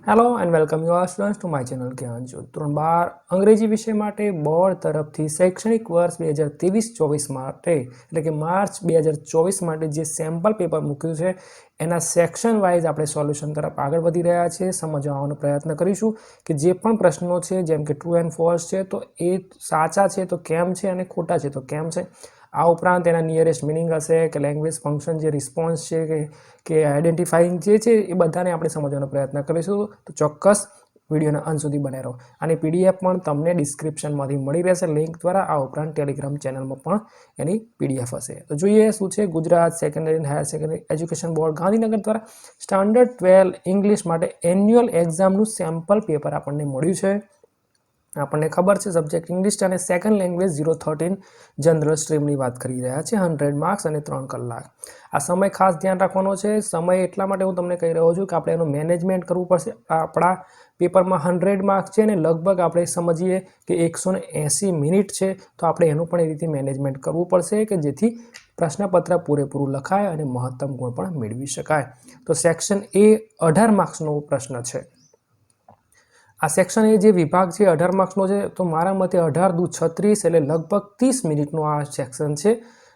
Hello and welcome you are students to my channel જ્ઞાન જ્યોત ધોરણ 12 અંગ્રેજી વિષય માટે બોર્ડ તરફથી શૈક્ષણિક વર્ષ 2023-24 માટે એટલે કે માર્ચ 2024 માટે જે સેમ્પલ પેપર મૂક્યું છે એના સેક્શન વાઇઝ આપણે સોલ્યુશન તરફ આગળ વધી રહ્યા છીએ, સમજવાનો પ્રયત્ન કરીશું કે જે પણ પ્રશ્નો છે જેમ કે ટ્રુ એન્ડ ફોલ્સ છે તો એ સાચા છે તો કેમ છે અને ખોટા છે તો કેમ છે। આ ઉપરાંત એના નિયરેસ્ટ મિનિંગ હશે કે લેંગ્વેજ ફંક્શન જે રિસ્પોન્સ છે કે આઈડેન્ટિફાઈંગ જે છે એ બધાને આપણે સમજવાનો પ્રયત્ન કરીશું। તો ચોક્કસ વિડીયોના અંત સુધી બને રહો। અને પીડીએફ પણ તમને ડિસ્ક્રિપ્શનમાંથી મળી રહેશે લિંક દ્વારા। આ ઉપરાંત ટેલિગ્રામ ચેનલમાં પણ એની પીડીએફ હશે। તો જોઈએ શું છે Gujarat secondary and higher secondary education board Gandhinagar દ્વારા સ્ટાન્ડર્ડ 12 ઇંગ્લિશ માટે એન્યુઅલ એક્ઝામનું સેમ્પલ પેપર આપણને મળ્યું છે। આપણને ખબર છે સબ્જેક્ટ ઇંગ્લિશ અને સેકન્ડ લેંગ્વેજ 013 જનરલ સ્ટ્રીમની વાત કરી રહ્યા છે। 100 માર્ક્સ અને 3 કલાક। આ સમય ખાસ ધ્યાન રાખવાનો છે। સમય એટલા માટે હું તમને કહી રહ્યો છું કે આપણે એનું મેનેજમેન્ટ કરવું પડશે। આપણા પેપરમાં 100 માર્ક્સ છે અને લગભગ આપણે સમજીએ કે 180 મિનિટ છે તો આપણે એનું પણ એ રીતે મેનેજમેન્ટ કરવું પડશે કે જેથી પ્રશ્નપત્ર પૂરેપૂરું લખાય અને મહત્તમ ગુણ પણ મેળવી શકાય। તો સેક્શન એ 18 માર્ક્સનો પ્રશ્ન છે। આ સેક્શન એ જે વિભાગ છે 18 માર્ક્સનો છે તો મારા મતે 18 દુ 36 એટલે લગભગ 30 મિનિટનું આ સેક્શન છે।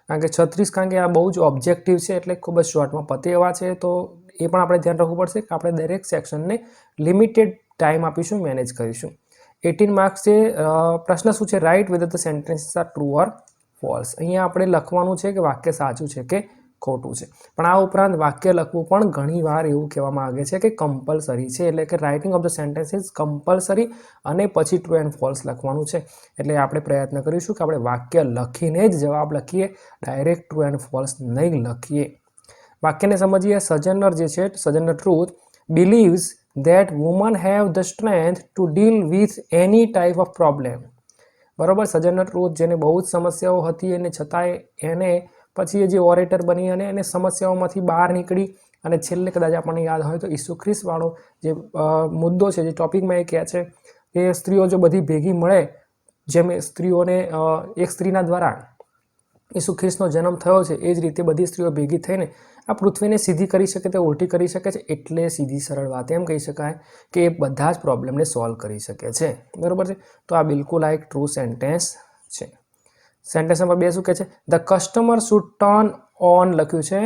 કારણ કે 36 કારણ કે આ બહુ જ ઓબ્જેક્ટિવ છે એટલે ખૂબ જ શોર્ટમાં પતે એવા છે। તો એ પણ આપણે ધ્યાન રાખવું પડશે કે આપણે દરેક સેક્શનને લિમિટેડ ટાઈમ આપીશું, મેનેજ કરીશું। 18 માર્ક્સ છે। પ્રશ્ન શું છે? Write whether the sentences are true or false. અહીંયા આપણે લખવાનું છે કે વાક્ય સાચું છે કે ખોટું છે। પણ આ ઉપરાંત વાક્ય લખવું પણ ઘણીવાર એવું કહેવામાં આવે છે કે કમ્પલસરી છે એટલે કે writing of the sentence is compulsory અને પછી ટ્રુ એન્ડ ફોલ્સ લખવાનું છે। એટલે આપણે પ્રયત્ન કરીશું કે આપણે વાક્ય લખીને જ જવાબ લખીએ, ડાયરેક્ટ ટ્રુ એન્ડ ફોલ્સ નહીં લખીએ। વાક્યને સમજીએ। સજનર જે છે Sojourner Truth believes that woman have the strength to deal with any type of problem. બરાબર। સજનર ટ્રુથ જેને બહુ જ સમસ્યાઓ હતી અને છતાંય એને પછી એ જે ઓરેટર બની અને એને સમસ્યાઓમાંથી બહાર નીકળી અને છેલ્લે કદાચ આપણને યાદ હોય તો ઈસુ ખ્રિસ્તવાળો જે મુદ્દો છે, જે ટોપિકમાં એ કહે છે કે સ્ત્રીઓ જો બધી ભેગી મળે, જેમ સ્ત્રીઓને એક સ્ત્રીના દ્વારા ઈસુ ખ્રિસ્તનો જન્મ થયો છે એ જ રીતે બધી સ્ત્રીઓ ભેગી થઈને આ પૃથ્વીને સીધી કરી શકે તે ઉલટી કરી શકે છે। એટલે સીધી સરળ વાત એમ કહી શકાય કે એ બધા જ પ્રોબ્લેમને સોલ્વ કરી શકે છે। બરાબર છે। તો આ બિલકુલ આ એક ટ્રુ સેન્ટેન્સ છે। સેન્ટેન્સ નંબર 2 શું કહે છે? The customer should turn on લખ્યું છે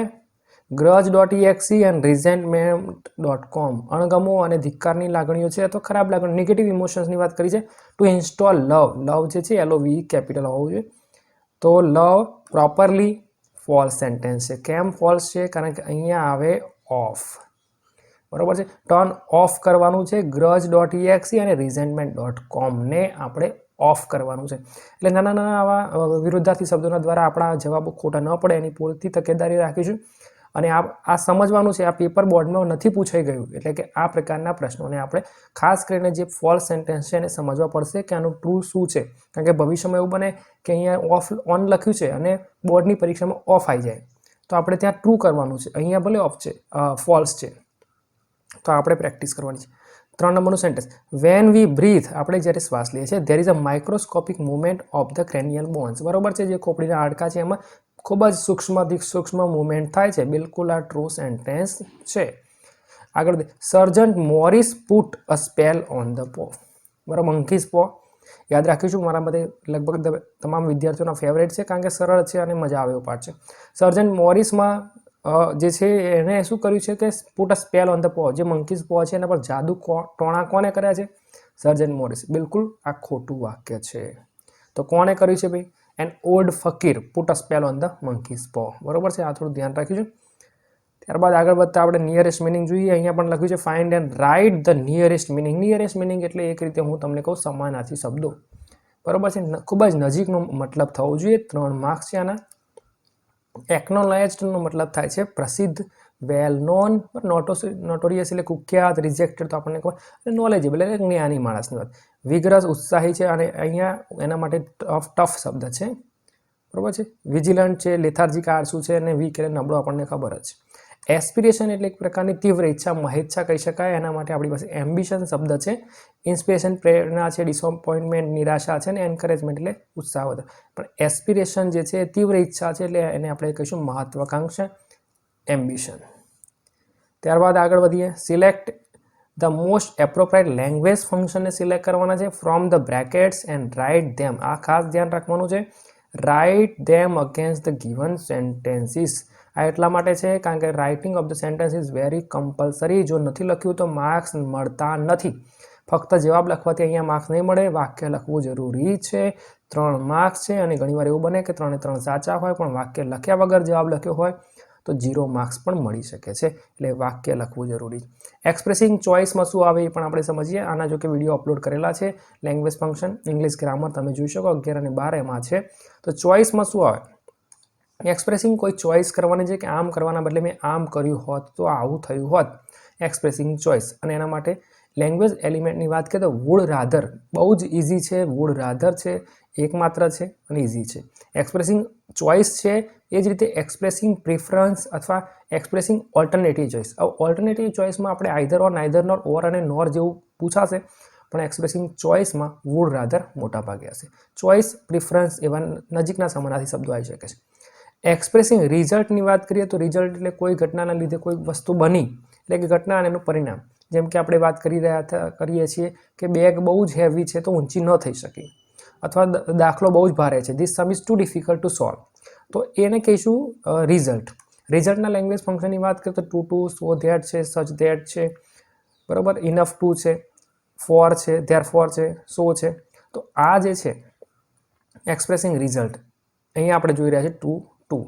grudge.exe એન્ડ resentment.com। અણગમો અને ધિક્કારની લાગણીઓ છે અથવા ખરાબ લાગણીઓ, નેગેટિવ ઇમોશન્સની વાત કરી છે। ટુ ઇન્સ્ટોલ લવ, લવ જે છે LOVE કેપિટલ હોવું જોઈએ। તો લવ પ્રોપરલી ફોલ્સ સેન્ટેન્સ છે। કેમ ફોલ્સ છે? કારણ કે અહીંયા આવે ઓફ। બરાબર છે। ટર્ન ઓફ કરવાનું છે grudge.exe અને resentment.com ને આપણે ઓફ કરવાનું છે। એટલે નાના નાના આવા વિરુદ્ધાર્થી શબ્દોના દ્વારા આપણા જવાબો ખોટા ન પડે એની પૂરતી તકેદારી રાખીશું। અને આ સમજવાનું છે, આ પેપર બોર્ડમાં નથી પૂછાઈ ગયું એટલે કે આ પ્રકારના પ્રશ્નોને આપણે ખાસ કરીને જે ફોલ્સ સેન્ટેન્સ છે એને સમજવા પડશે કે આનું ટ્રુ શું છે। કારણ કે ભવિષ્યમાં એવું બને કે અહીંયા ઓફ ઓન લખ્યું છે અને બોર્ડની પરીક્ષામાં ઓફ આવી જાય તો આપણે ત્યાં ટ્રુ કરવાનું છે, અહીંયા ભલે ઓફ છે ફોલ્સ છે તો આપણે પ્રેક્ટિસ કરવાની છે। 3 નંબરનું સેન્ટેન્સ વેન વી બ્રીથ, આપણે જ્યારે શ્વાસ લઈએ છીએ there is a microscopic movement of the cranial bones. બરાબર છે। જે ખોપડીના હાડકાં છે એમાં ખૂબ જ સૂક્ષ્મથી સૂક્ષ્મ મુવમેન્ટ થાય છે। બિલકુલ આ ટ્રુ સેન્ટેન્સ છે। આગળ Sergeant Morris put a spell on the paw. બરાબર। મંકીઝ પો યાદ રાખીશું। મારા મતે લગભગ તમામ વિદ્યાર્થીઓના ફેવરેટ છે કારણ કે સરળ છે અને મજા આવે એવું પાઠ છે। સર્જન્ટ મોરિસમાં જે છે એને શું કર્યું છે કે put a spell on the પો, જે મંકીઝ પો છે એના પર જાદુ ટોણા કોને કર્યા છે? સર્જન્ટ મોરિસ। બિલકુલ આ ખોટું વાક્ય છે। તો કોણે કર્યું છે ભાઈ? An old fakir put a spell on the monkey's paw. બરાબર છે। આ થોડું ધ્યાન રાખીશું। ત્યારબાદ આગળ વધતા આપણે નિયરેસ્ટ મિનિંગ જોઈએ। અહીંયા પણ લખ્યું છે find and write the nearest meaning. Nearest meaning એટલે એક રીતે હું તમને કહું સમાનાર્થી શબ્દો। બરાબર છે। ખૂબ જ નજીકનો મતલબ થવો જોઈએ। 3 માર્ક્સ છે આના। એકનોલેજ્ડનો મતલબ થાય છે પ્રસિદ્ધ, વેલ નોન, નોટોરિયસ એટલે કુખ્યાત, રિજેક્ટેડ તો આપણને ખબર, અને નોલેજેબલ એટલે જ્ઞાની માણસની વાત। વિગ્રસ ઉત્સાહી છે અને અહીંયા એના માટે ટફ શબ્દ છે। બરાબર છે। વિજિલન્ટ છે, લેથાર્જિક આળસુ છે અને વીક એટલે નબળો આપણને ખબર જ છે। એસ્પિરેશન એટલે એક પ્રકારની તીવ્ર ઈચ્છા, મહેચ્છા કહી શકાય। એના માટે આપણી પાસે એમ્બિશન શબ્દ છે। ઇન્સ્પિરેશન પ્રેરણા છે, ડિસઅપોઇન્ટમેન્ટ નિરાશા છે અને એન્કરેજમેન્ટ એટલે ઉત્સાહ વધે। પણ એસ્પિરેશન જે છે તીવ્ર ઈચ્છા છે એટલે એને આપણે કહીશું મહત્વાકાંક્ષા, એમ્બિશન। ત્યારબાદ આગળ વધીએ। Select the most appropriate language ફંક્શનને સિલેક્ટ કરવાના છે from the brackets and write them. આ ખાસ ધ્યાન રાખવાનું છે. Write them against the given sentences. આ એટલા માટે છે કારણ કે writing of the sentence is very compulsory. જો નથી લખ્યું તો માર્ક્સ મળતા નથી. ફક્ત જવાબ લખવાથી અહીંયા માર્ક્સ નહીં મળે, વાક્ય લખવું જરૂરી છે. 3 માર્ક્સ છે અને ઘણીવાર એવું બને કે 3 એ 3 સાચા હોય પણ વાક્ય લખ્યા વગર જવાબ લખ્યો હોય તો 0 માર્ક્સ પણ મળી શકે છે. એટલે વાક્ય લખવું જરૂરી. એક્સપ્રેસિંગ ચોઇસમાં શું આવે એ પણ આપણે સમજીએ. આના જો કે વિડીયો અપલોડ કરેલા છે. લેંગ્વેજ ફંક્શન, ઇંગ્લિશ ગ્રામર તમે જોઈ શકો 11 અને 12 એમાં છે. તો ચોઇસમાં શું આવે? એક્સપ્રેસિંગ કોઈ ચોઇસ કરવાની છે કે આમ કરવાના બદલે મેં આમ કર્યું હોત તો આવું થયું હોત. Expressing choice. અને એના માટે લેંગ્વેજ એલિમેન્ટની વાત કરીએ તો વુડ રાધર બહુ જ ઇઝી છે. વુડ રાધર છે, એકમાત્ર છે અને ઇઝી છે. એક્સપ્રેસિંગ ચોઇસ છે એ જ રીતે એક્સપ્રેસિંગ પ્રિફરન્સ અથવા એક્સપ્રેસિંગ ઓલ્ટરનેટિવ ચોઇસ. હવે ઓલ્ટરનેટિવ ચોઇસમાં આપણે આઈધર ઓર, નાઈધર નોર, ઓર અને નોર જેવું પૂછાશે પણ એક્સપ્રેસિંગ ચોઇસમાં વુડ રાધર મોટા ભાગે હશે. ચોઇસ, પ્રિફરન્સ એવા નજીકના સમાનાર્થી શબ્દો આવી શકે છે. એક્સપ્રેસિંગ રિઝલ્ટની વાત કરીએ તો રિઝલ્ટ એટલે કોઈ ઘટનાના લીધે કોઈ વસ્તુ બની એટલે કે ઘટના અને એનું પરિણામ. જેમ કે આપણે વાત કરીએ છીએ કે બેગ બહુ જ હેવી છે તો ઊંચી ન થઈ શકી, અથવા દાખલો બહુ જ ભારે છે, this sum is too difficult to solve, તો એને કહીશું રિઝલ્ટ. રિઝલ્ટના લેંગ્વેજ ફંક્શનની વાત કરીએ તો ટુ, સો ધેટ છે, સચ ધેટ છે, બરાબર, ઇનફ ટુ છે, ફોર છે, ધેર ફોર છે, સો છે. તો આ જે છે એક્સપ્રેસિંગ રિઝલ્ટ, અહીંયા આપણે જોઈ રહ્યા છીએ ટુ.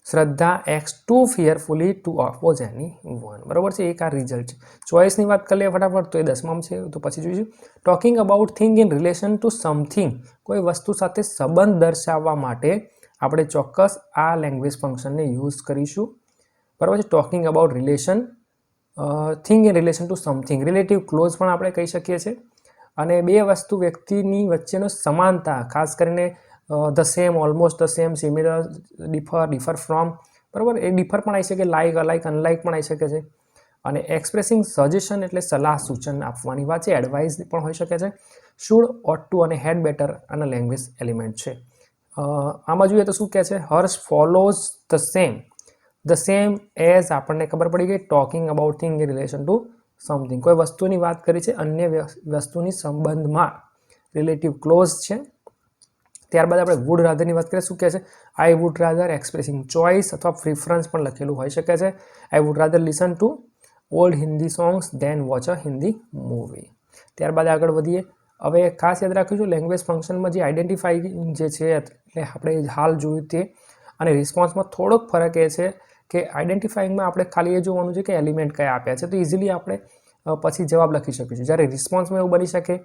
શ્રદ્ધા એક્સ ટુ ફિયરફુલી ટુ ઓપોઝ એની વન, બરાબર છે. એક આ રિઝલ્ટ છે. ચોઇસની વાત કરી લઈએ ફટાફટ તો એ 10માં છે, તો પછી જોઈશું. Talking about thing in relation to something. કોઈ વસ્તુ સાથે સંબંધ દર્શાવવા માટે આપણે ચોક્કસ આ લેંગ્વેજ ફંક્શનને યુઝ કરીશું, બરાબર છે. Talking about relation, thing in relation to something, relative close પણ આપણે કહી શકીએ છીએ. અને બે વસ્તુ વ્યક્તિની વચ્ચેનો સમાનતા, ખાસ કરીને the same, almost the same, similar, differ from, બરાબર. એ ડિફર પણ આવી શકે, લાઇક, અલાઇક, અનલાઇક પણ આવી શકે છે. અને એક્સપ્રેસિંગ સજેશન એટલે સલાહ સૂચન આપવાની વાત છે, એડવાઇસ પણ હોઈ શકે છે. શુડ, ઓટ ટુ અને હેડ બેટર આના લેંગ્વેજ એલિમેન્ટ છે. આમાં જોઈએ તો શું કહે છે? હર્ષ ફોલોઝ ધ સેમ એઝ, આપણને ખબર પડી ગઈ talking about thing in relation to something. કોઈ વસ્તુની વાત કરી છે અન્ય વસ્તુની સંબંધમાં, રિલેટિવ ક્લોઝ છે. ત્યારબાદ આપણે વુડ રાધરની વાત કરીએ, શું કહે છે? I would rather, expressing choice અથવા પ્રિફરન્સ પણ લખેલું હોઈ શકે છે. I would rather listen to old Hindi songs than watch a Hindi movie. ત્યારબાદ આગળ વધીએ. હવે ખાસ યાદ રાખીશું લેંગ્વેજ ફંક્શનમાં જે આઈડેન્ટિફાઈંગ જે છે એટલે આપણે હાલ જોયું તે અને રિસ્પોન્સમાં થોડોક ફરક એ છે કે આઈડેન્ટિફાઈંગમાં આપણે ખાલી એ જોવાનું છે કે એલિમેન્ટ કયા આપ્યા છે, તો ઇઝીલી આપણે પછી જવાબ લખી શકીશું. જ્યારે રિસ્પોન્સમાં એવું બની શકે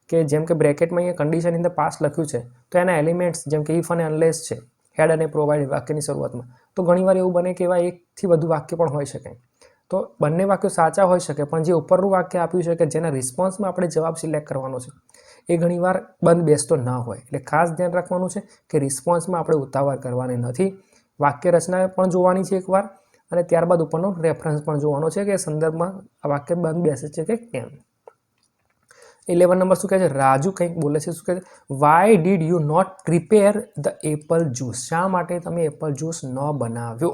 કે જેમ કે બ્રેકેટમાં અહીંયા કન્ડિશન ઇન ધ પાસ્ટ લખ્યું છે તો એના એલિમેન્ટ્સ જેમ કે ઇફ અને અનલેસ છે, હેડ અને પ્રોવાઇડ વાક્યની શરૂઆતમાં, તો ઘણીવાર એવું બને કે એવા એકથી વધુ વાક્ય પણ હોઈ શકે. તો બંને વાક્યો સાચા હોઈ શકે પણ જે ઉપરનું વાક્ય આપ્યું છે કે જેના રિસ્પોન્સમાં આપણે જવાબ સિલેક્ટ કરવાનો છે એ ઘણીવાર બંધ બેસતો ના હોય. એટલે ખાસ ધ્યાન રાખવાનું છે કે રિસ્પોન્સમાં આપણે ઉતાવળ કરવાની નથી. વાક્ય રચના પણ જોવાની છે એકવાર અને ત્યારબાદ ઉપરનો રેફરન્સ પણ જોવાનો છે કે સંદર્ભમાં આ વાક્ય બંધ બેસે છે કે કેમ. 11 નંબર શું કહે છે? રાજુ કંઈક બોલે છે, શું કહે છે? Why did you not prepare the apple juice. શા માટે તમે એપલ જ્યુસ ન બનાવ્યો?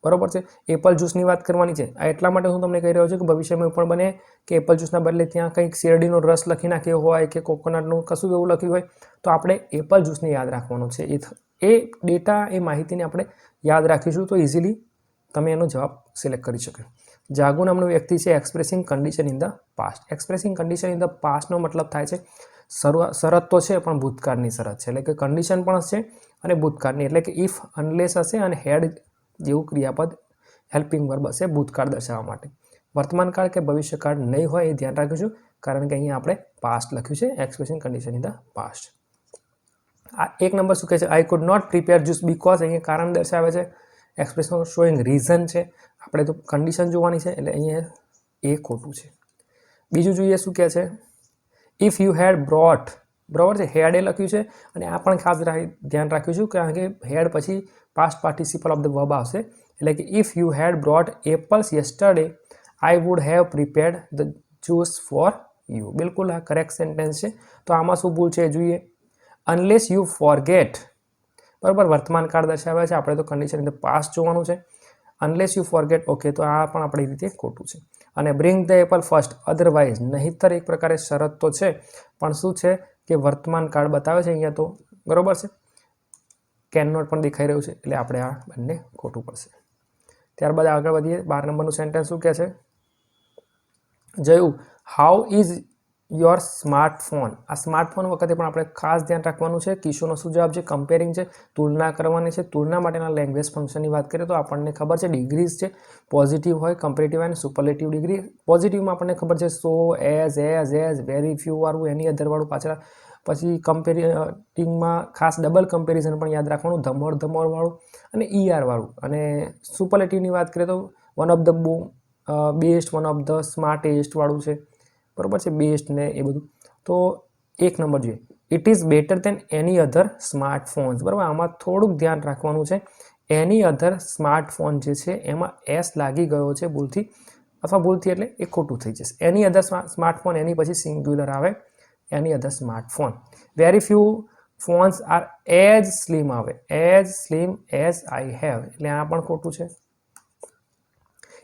બરોબર છે. એપલ જ્યુસની વાત કરવાની છે. આ એટલા માટે હું તમને કહી રહ્યો છું કે ભવિષ્યમાં એવું પણ બને કે એપલ જ્યુસના બદલે ત્યાં કંઈક શેરડીનો રસ લખી નાખ્યો હોય કે કોકોનટનું કશું એવું લખ્યું હોય તો આપણે એપલ જ્યુસને યાદ રાખવાનું છે. એ ડેટા, એ માહિતીને આપણે યાદ રાખીશું તો ઇઝીલી તમે એનો જવાબ સિલેક્ટ કરી શકો. જાગુ નામનો વ્યક્તિ છે expressing condition in the past. Expressing condition in the પાસ્ટનો મતલબ થાય છે શરત તો છે પણ ભૂતકાળની શરત છે, એટલે કે કન્ડિશન પણ છે અને ભૂતકાળની, એટલે કે ઇફ, અનલેસ હશે અને હેડ જેવું ક્રિયાપદ હેલ્પિંગ વર્બ હશે ભૂતકાળ દર્શાવવા માટે. વર્તમાનકાળ કે ભવિષ્યકાળ નહીં હોય એ ધ્યાન રાખીશું કારણ કે અહીંયા આપણે પાસ્ટ લખ્યું છે, expressing condition in the past. આ 1 નંબર શું કહે છે? I could not prepare juice because, અહીંયા કારણ દર્શાવે છે. એક્સપ્રેશન શોઈંગ રીઝન છે, આપણે તો કન્ડિશન જોવાની છે એટલે અહીંયા એ ખોટું છે. બીજું જોઈએ શું કહે છે? ઇફ યુ હેડ બ્રોટ, બરાબર છે, હેડ એ લખ્યું છે અને આ પણ ખાસ ધ્યાન રાખીશું કારણ કે હેડ પછી past participle of the verb આવશે, એટલે કે if you had brought apples yesterday I would have prepared the juice for you. બિલકુલ આ કરેક્ટ સેન્ટેન્સ છે. તો આમાં શું ભૂલ છે જોઈએ. અનલેસ યુ ફોરગેટ, બરાબર, વર્તમાનકાળ દર્શાવે છે, આપણે તો કન્ડિશન ઇન ધ પાસ્ટ જોવાનું છે. અનલેસ યુ ફોરગેટ, ઓકે, તો આ પણ આપણી રીતે ખોટું છે. અને bring the Apple first otherwise નહીંતર એક પ્રકારે શરત તો છે પણ શું છે કે વર્તમાન કાળ બતાવે છે અહીંયા તો બરોબર છે. કેન નોટ પણ દેખાઈ રહ્યું છે એટલે આપણે આ બંને ખોટું પડશે. ત્યારબાદ આગળ વધીએ. 12 નંબરનું સેન્ટેન્સ શું કહે છે? જયું હાઉ ઇઝ યોર સ્માર્ટફોન. આ સ્માર્ટફોન વખતે પણ આપણે ખાસ ધ્યાન રાખવાનું છે. કિશોરનો શું જવાબ છે? કમ્પેરિંગ છે, તુલના કરવાની છે. તુલના માટેના લેંગ્વેજ ફંક્શનની વાત કરીએ તો આપણને ખબર છે ડિગ્રીઝ છે. પોઝિટિવ હોય, કમ્પેરેટિવ અને સુપરલેટિવ ડિગ્રી. પોઝિટિવમાં આપણને ખબર છે સો, એઝ, વેરી, ફ્યુ વાળું, એની અધરવાળું પાછળ. પછી કમ્પેરિંગમાં ખાસ ડબલ કમ્પેરિઝન પણ યાદ રાખવાનું, ધમોર વાળું અને ER વાળું. અને સુપરલેટિવની વાત કરીએ તો one of the best, one of the smartest વાળું છે. બરોબર છે, બેસ્ટ ને એ બધું. તો 1 નંબર જોઈએ, it is better than any other smartphones. બરાબર, આમાં થોડુંક ધ્યાન રાખવાનું છે. એની અધર સ્માર્ટફોન જે છે એમાં એસ લાગી ગયો છે ભૂલથી, અથવા ભૂલથી એટલે એ ખોટું થઈ જશે. એની અધર સ્માર્ટફોન, એની પછી સિંગ્યુલર આવે, any other smartphone. Very few phones are as slim આવે, as slim as I have, એટલે આ પણ ખોટું છે.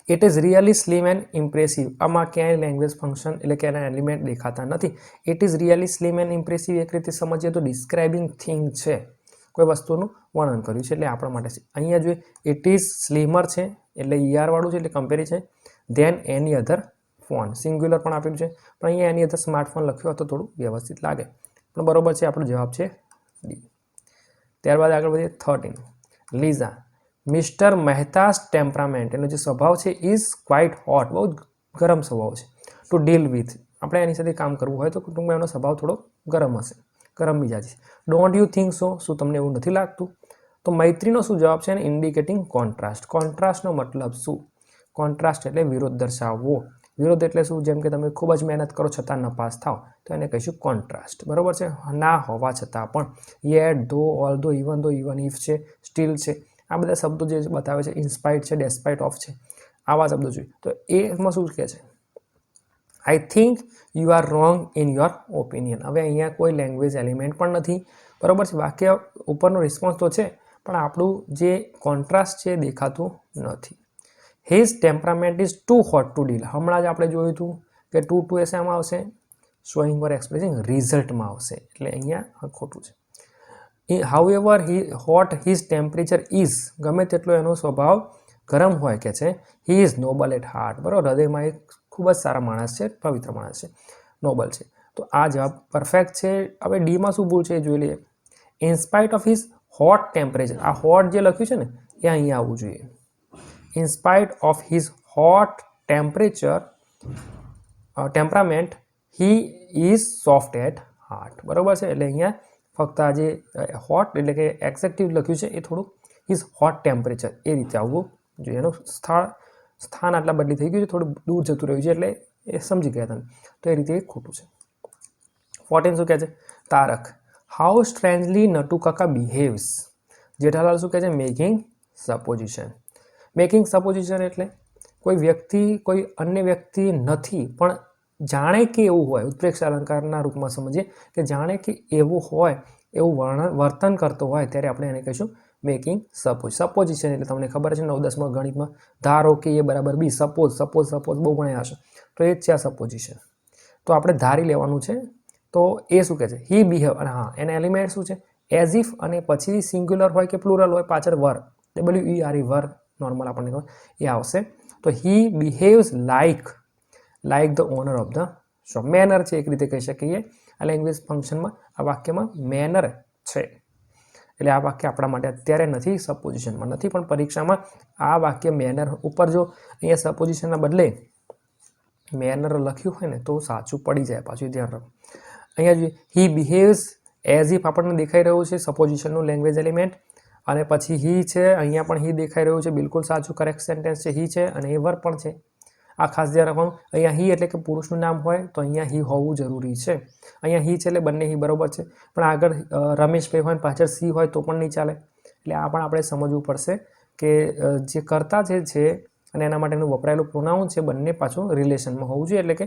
It is really slim and impressive. આમાં ક્યાંય લેંગ્વેજ ફંક્શન એટલે કે એના એલિમેન્ટ દેખાતા નથી. It is really slim and impressive એક રીતે સમજીએ તો ડિસ્ક્રાઇબિંગ થિંગ છે, કોઈ વસ્તુનું વર્ણન કર્યું છે એટલે આપણા માટે છે. અહીંયા જોઈએ ઇટ ઇઝ સ્લિમર છે એટલે ER વાળું છે એટલે કમ્પેરી છે. ધેન એની અધર ફોન, સિંગ્યુલર પણ આપેલું છે પણ અહીંયા એની અધર સ્માર્ટફોન લખ્યું હોય તો થોડું વ્યવસ્થિત લાગે, પણ બરોબર છે. આપણો જવાબ છે ડી. ત્યારબાદ આગળ વધીએ. 13 લીઝા મિસ્ટર મહેતાસ ટેમ્પરામેન્ટ, એનો જે સ્વભાવ છે ઇઝ ક્વાઇટ હોટ, બહુ ગરમ સ્વભાવ છે. ટુ ડીલ વિથ, આપણે એની સાથે કામ કરવું હોય તો કુટુંબમાં એનો સ્વભાવ થોડો ગરમ હશે, ગરમ મિજાજ છે. ડોન્ટ યુ થિંક સો, શું તમને એવું નથી લાગતું? તો મૈત્રીનો શું જવાબ છે? Indicating contrast. કોન્ટ્રાસ્ટનો મતલબ શું? કોન્ટ્રાસ્ટ એટલે વિરોધ દર્શાવવો. વિરોધ એટલે શું? જેમ કે તમે ખૂબ જ મહેનત કરો છતાં નપાસ થાવ તો એને કહીશું કોન્ટ્રાસ્ટ. બરોબર છે, ના હોવા છતાં પણ. યેટ, ધો, ઓલ્ધો, ઇવન ઇફ છે, સ્ટીલ છે, આ બધા શબ્દો જે બતાવે છે, ઇન્સ્પાઇટ છે, ડેસ્પાઇટ ઓફ છે, આવા શબ્દો જોઈએ. તો એમાં શું કહે છે? I think you are wrong in your opinion. હવે અહીંયા કોઈ લેંગ્વેજ એલિમેન્ટ પણ નથી. બરોબર છે, વાક્ય ઉપરનો રિસ્પોન્સ તો છે પણ આપણું જે કોન્ટ્રાસ્ટ છે દેખાતું નથી. His temperament is too hot to deal. હમણાં જ આપણે જોયું હતું કે ટુ એ શેમાં આવશે? શોઈંગ ઓર એક્સપ્રેસિંગ રિઝલ્ટમાં આવશે, એટલે અહીંયા ખોટું છે. However hot his temperature is, ગમે તેટલો એનો સ્વભાવ ગરમ હોય કે છે. He is noble at heart, બરાબર, હૃદયમાં એક ખૂબ જ સારા માણસ છે, પવિત્ર માણસ છે, નોબલ છે. તો આ જવાબ પરફેક્ટ છે. હવે ડીમાં શું ભૂલ છે એ જોઈ લઈએ. In spite of his hot temperature, આ હોટ જે લખ્યું છે ને એ અહીંયા આવવું જોઈએ. In spite of his hot temperament he is soft at heart, બરોબર છે. એટલે અહીંયા ફક્ત આ જે હોટ એટલે કે એક્ઝેક્ટિવ લખ્યું છે એ થોડુંક હિઝ હોટ ટેમ્પરેચર એ રીતે આવવું જોઈએ. એનું સ્થાન આટલા બદલી થઈ ગયું છે, થોડું દૂર જતું રહ્યું છે એટલે એ સમજી ગયા તમે, તો એ રીતે ખોટું છે. 14 શું કહે છે? તારક હાઉ સ્ટ્રેન્જલી નટુ કાકા બિહેવ્સ. જેઠાલાલ શું કહે છે? Making supposition. મેકિંગ સપોઝિશન એટલે કોઈ વ્યક્તિ કોઈ અન્ય વ્યક્તિ નથી પણ જાણે કે એવું હોય, ઉત્પ્રેક્ષ અલંકારના રૂપમાં સમજીએ કે જાણે કે એવું હોય એવું વર્તન કરતો હોય ત્યારે આપણે એને કહીશું મેકિંગ સપોઝિશન. એટલે તમને ખબર છે 9-10માં ગણિતમાં ધારો કે A = B, સપોઝ બહુ ભણ્યા હશે તો એ જ છે આ સપોઝિશન. તો આપણે ધારી લેવાનું છે. તો એ શું કહે છે? હી બિહેવ, અને હા એના એલિમેન્ટ શું છે? એઝ ઇફ, અને પછી સિંગ્યુલર હોય કે પ્લુરલ હોય પાછળ વર, WERE વર નોર્મલ આપણને ખબર એ આવશે. તો he behaves like the owner of the shop. Manner છે એક રીતે કહી શકીએ. આ લેંગ્વેજ ફંક્શનમાં આ વાક્યમાં મેનર છે એટલે આ વાક્ય આપણા માટે અત્યારે નથી, સપોઝિશનમાં નથી, પણ પરીક્ષામાં આ વાક્ય મેનર ઉપર જો અહીંયા સપોઝિશનના બદલે મેનર લખ્યું હોય ને તો સાચું પડી જાય. પાછું ધ્યાન રાખો. અહીંયા જોઈએ હી બિહેવ્સ એઝ ઇફ આપણને દેખાઈ રહ્યું છે સપોઝિશનનું લેંગ્વેજ એલિમેન્ટ, અને પછી હી છે, અહીંયા પણ હી દેખાઈ રહ્યું છે, બિલકુલ સાચું કરેક્ટ સેન્ટેન્સ છે. હી છે અને એ વર પણ છે. આ ખાસ ધ્યાન રાખવાનું. અહીંયા હી એટલે કે પુરુષનું નામ હોય તો અહીંયા હી હોવું જરૂરી છે. અહીંયા હી છે એટલે બંને હી બરોબર છે, પણ આગળ રમેશભાઈ હોય પાછળ સી હોય તો પણ નહીં ચાલે. એટલે આ પણ આપણે સમજવું પડશે કે જે કરતા જે છે અને એના માટેનું વપરાયેલું પ્રોનાઉન છે બંને પાછું રિલેશનમાં હોવું જોઈએ. એટલે કે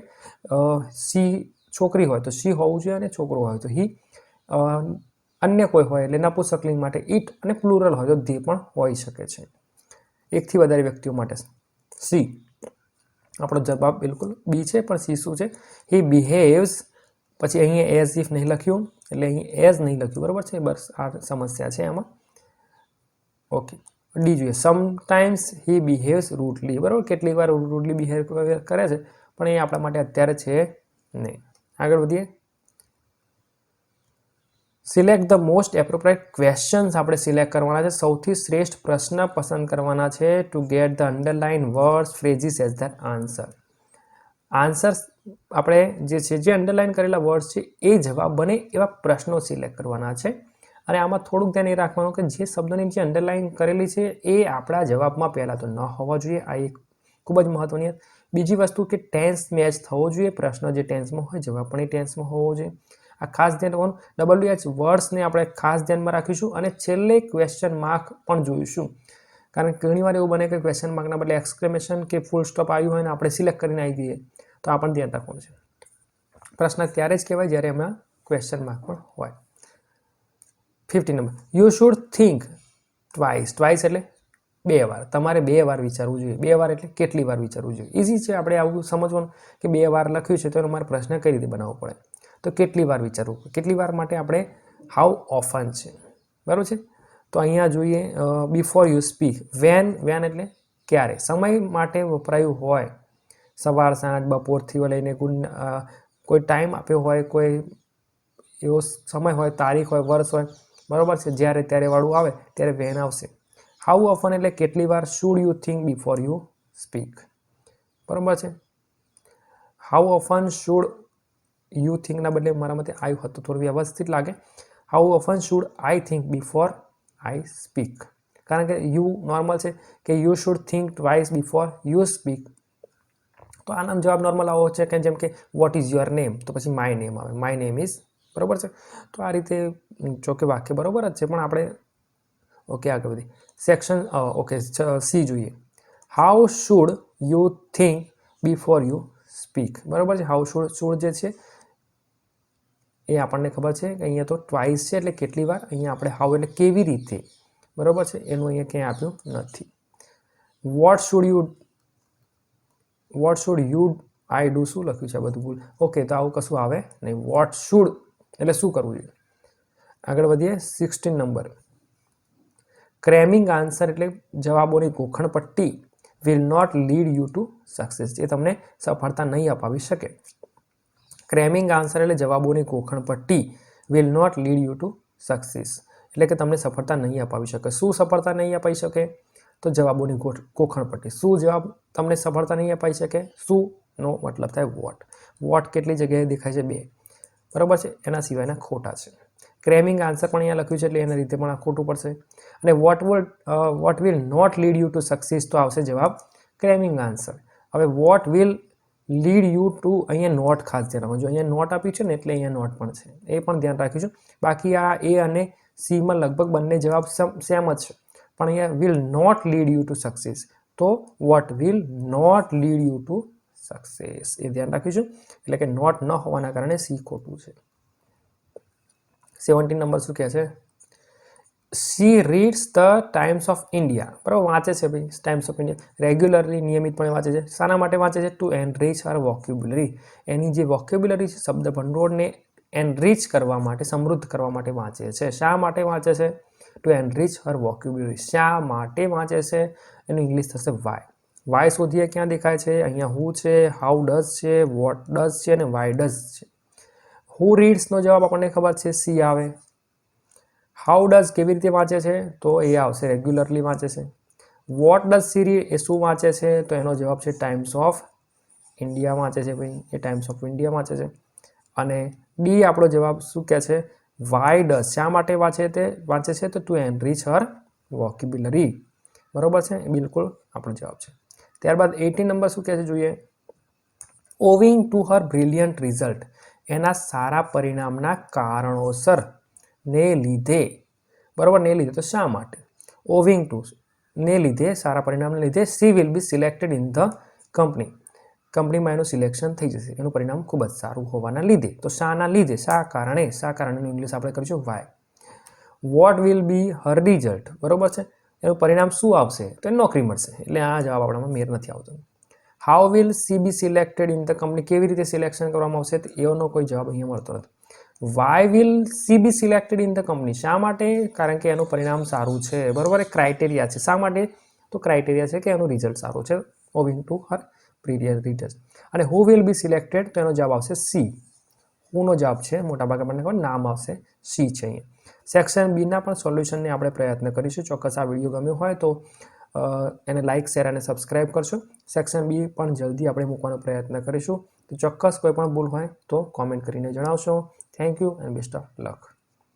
સી છોકરી હોય તો સી હોવું જોઈએ અને છોકરો હોય તો હી. અન્ય કોઈ હોય એટલે નપુંસકલિંગ માટે ઇટ, અને પ્લુરલ હોય તો ધે પણ હોઈ શકે છે. એકથી વધારે વ્યક્તિઓ માટે સી. આપણો જવાબ બિલકુલ બી છે, પણ સી શું છે? હી બિહેવ્સ, પછી અહીંયા એઝ ઇફ નહીં લખ્યું એટલે અહીં એઝ નહીં લખ્યું, બરાબર છે? બસ આ સમસ્યા છે એમાં. ઓકે, ડી જોઈએ. સમટાઈમ્સ હી બિહેવ્સ રૂડલી, બરાબર? કેટલીક વાર રૂડલી બિહેવ કરે છે, પણ એ આપણા માટે અત્યારે છે નહીં. આગળ વધીએ. Select the most appropriate questions આપણે સિલેક્ટ કરવાના છે. સૌથી શ્રેષ્ઠ પ્રશ્ન પસંદ કરવાના છે to get the underline words phrases as that answer. Answers આપણે જે અંડરલાઇન કરેલા વર્ડ્સ છે એ જવાબ બને એવા પ્રશ્નો સિલેક્ટ કરવાના છે. અને આમાં થોડુંક ધ્યાન એ રાખવાનું કે જે શબ્દોની જે અંડરલાઇન કરેલી છે એ આપણા જવાબમાં પહેલાં તો ન હોવા જોઈએ. આ એક ખૂબ જ મહત્વની. બીજી વસ્તુ કે ટેન્સ મેચ થવો જોઈએ. પ્રશ્ન જે ટેન્સમાં હોય, જવાબ પણ એ ટેન્સમાં હોવો જોઈએ. આ ખાસ ધ્યાન રાખવાનું. WH વર્ડ્સને આપણે ખાસ ધ્યાનમાં રાખીશું. અને છેલ્લે ક્વેશ્ચન માર્ક પણ જોઈશું, કારણ કે ઘણીવાર એવું બને કે ક્વેશ્ચન માર્કના બદલે એક્સક્લેમેશન કે ફૂલ સ્ટોપ આવ્યું હોય ને આપણે સિલેક્ટ કરીને આવી દઈએ, તો આ પણ ધ્યાન રાખવાનું છે. પ્રશ્ન ત્યારે જ કહેવાય જ્યારે એમાં ક્વેશ્ચન માર્ક પણ હોય. 15 number, you should think twice. Twice એટલે 2 વાર. તમારે 2 વાર વિચારવું જોઈએ. 2 વાર એટલે કેટલી વાર વિચારવું જોઈએ? ઇઝી છે. આપણે આવું સમજવાનું કે 2 વાર લખ્યું છે તો એનો મારે પ્રશ્ન કઈ રીતે બનાવવો પડે. તો કેટલી વાર વિચારવું? કેટલી વાર માટે આપણે હાઉ ઓફન છે, બરાબર છે? તો અહીંયા જોઈએ બિફોર યુ સ્પીક. વેન એટલે ક્યારે, સમય માટે વપરાયું હોય. સવાર, સાંજ, બપોરથી લઈને કોઈ ટાઈમ આપ્યો હોય, કોઈ એવો સમય હોય, તારીખ હોય, વર્ષ હોય, બરાબર છે? જ્યારે ત્યારે વાળું આવે ત્યારે વેન આવશે. હાઉ ઓફન એટલે કેટલી વાર. Should you think before you speak, બરાબર છે? હાઉ ઓફન શુડ યુ થિંકના બદલે મારા મતે આઈ હતું, થોડું વ્યવસ્થિત લાગે. How often should I think before I speak, કારણ કે યુ નોર્મલ છે કે you should think twice before you speak. તો આનો જવાબ નોર્મલ આવો છે કે જેમ કે વોટ ઇઝ યોર નેમ, તો પછી માય નેમ આવે. માય નેમ ઇઝ, બરાબર છે? તો આ રીતે જોકે વાક્ય બરાબર જ છે, પણ આપણે ઓકે આગળ વધી. સેક્શન ઓકે સી જોઈએ. How should you think before you speak, બરાબર છે? હાઉ શુડ જે છે એ આપણને ખબર છે કે અહીંયા તો ટ્વાઇસ છે એટલે કેટલી વાર. અહીંયા આપણે હાઉ એટલે કેવી રીતે, બરાબર છે? એનું અહીંયા ક્યાંય આપ્યું નથી. What should you I do, શું લખ્યું છે આ બધું ભૂલ. ઓકે, તો આવું કશું આવે નહીં. વોટ શુડ એટલે શું કરવું જોઈએ. આગળ વધીએ. 16 નંબર, ક્રેમિંગ આન્સર એટલે જવાબોની ગોખણ પટ્ટી will not lead you to success, એ તમને સફળતા નહીં અપાવી શકે. ક્રેમિંગ આન્સર એટલે જવાબોની ગોખણ પટ્ટી will not lead you to success, એટલે કે તમને સફળતા નહીં અપાવી શકે. શું સફળતા નહીં અપાવી શકે? તો જવાબોની ગોખણ પટ્ટી. શું જવાબ તમને સફળતા નહીં અપાવી શકે? શું નો મતલબ થાય વોટ. વોટ કેટલી જગ્યાએ દેખાય છે? 2, બરાબર છે? એના સિવાયના ખોટા છે. ક્રેમિંગ આન્સર પણ અહીંયા લખ્યું છે એટલે એના રીતે પણ આ ખોટું પડશે. અને what will not lead you to success, તો આવશે જવાબ ક્રેમિંગ આન્સર. હવે what will lead you to, અહીંયા નોટ ખાસ ધ્યાન રાખવાનું. જો અહીંયા નોટ આપ્યું છે ને એટલે અહીંયા નોટ પણ છે, એ પણ ધ્યાન રાખીશું. બાકી આ એ અને સીમાં લગભગ બંને જવાબ સેમ જ છે, પણ અહીંયા will not lead you to success, તો what will not lead you to success એ ધ્યાન રાખીશું. એટલે કે નોટ ન હોવાના કારણે સી ખોટું છે. 17 નંબર શું કહે છે? C reads the times of India, બરાબર? વાંચે છે ભાઈ ટાઈમ્સ ઓફ ઇન્ડિયા રેગ્યુલરલી, નિયમિતપણે વાંચે છે. શાના માટે વાંચે છે? ટુ એનરીચ હર વોક્યુબ્યુલરી. એની જે વોક્યુબ્યુલરી છે, શબ્દ ભંડોળને એનરીચ કરવા માટે, સમૃદ્ધ કરવા માટે વાંચે છે. શા માટે વાંચે છે? ટુ એનરીચ હર વોક્યુબ્યુલરી. શા માટે વાંચે છે? એનું ઇંગ્લિશ થશે વાય. વાય શોધીએ ક્યાં દેખાય છે? અહીંયા હુ છે, હાઉ ડઝ છે, વોટ ડઝ છે અને વાય ડઝ છે. હુ રીડ્સનો જવાબ આપણને ખબર છે, સી આવે. હાઉ ડઝ કેવી રીતે વાંચે છે? તો એ આવશે રેગ્યુલરલી વાંચે છે. વોટ ડઝ સી રીડ, એ શું વાંચે છે? તો એનો જવાબ છે ટાઈમ્સ ઓફ ઇન્ડિયા વાંચે છે ભાઈ, એ ટાઈમ્સ ઓફ ઇન્ડિયા વાંચે છે. અને ડી આપણો જવાબ શું કહે છે? Why does. શા માટે વાંચે છે? તો ટુ એનરીચ હર વોક્યુબ્યુલરી, બરાબર છે? એ બિલકુલ આપણો જવાબ છે. ત્યારબાદ 18 નંબર શું કહે છે જોઈએ. Owing to her brilliant result, એના સારા પરિણામના કારણોસર ને લીધે, બરાબર? ને લીધે તો શા માટે? ઓવિંગ ટુ ને લીધે, સારા પરિણામને લીધે. She will be selected in the company, કંપનીમાં એનું સિલેક્શન થઈ જશે, એનું પરિણામ ખૂબ જ સારું હોવાના લીધે. તો શાના લીધે, શા કારણે, શા કારણેનું ઇંગ્લિશ આપણે કરીશું why. What will be her result, બરાબર છે? એનું પરિણામ શું આવશે? તો નોકરી મળશે. એટલે આ જવાબ આપણામાં મેર નથી આવતો. How will C be selected in the company, કેવી રીતે સિલેક્શન કરવામાં આવશે, તો એનો કોઈ જવાબ અહીંયા મળતો નથી. Why will C be selected in the company, શા માટે, કારણ કે એનું પરિણામ સારું છે, બરાબર. એક ક્રાઇટેરિયા છે. શા માટે, તો ક્રાઇટેરિયા છે કે એનું રિઝલ્ટ સારું છે owing to her previous result. અને હુ વિલ બી સિલેક્ટેડ, તો એનો જવાબ આવશે સી. હુનો જવાબ છે, મોટાભાગે આપણને ખબર નામ આવશે, સી છે અહીંયા. સેક્શન બીના પણ સોલ્યુશનને આપણે પ્રયત્ન કરીશું. ચોક્કસ આ વિડીયો ગમ્યો હોય તો એને લાઇક, શેર અને સબસ્ક્રાઇબ કરશો. સેક્શન બી પણ જલ્દી આપણે મૂકવાનો પ્રયત્ન કરીશું. તો ચોક્કસ કોઈ પણ ભૂલ હોય તો કોમેન્ટ કરીને જણાવશો. Thank you and best of luck.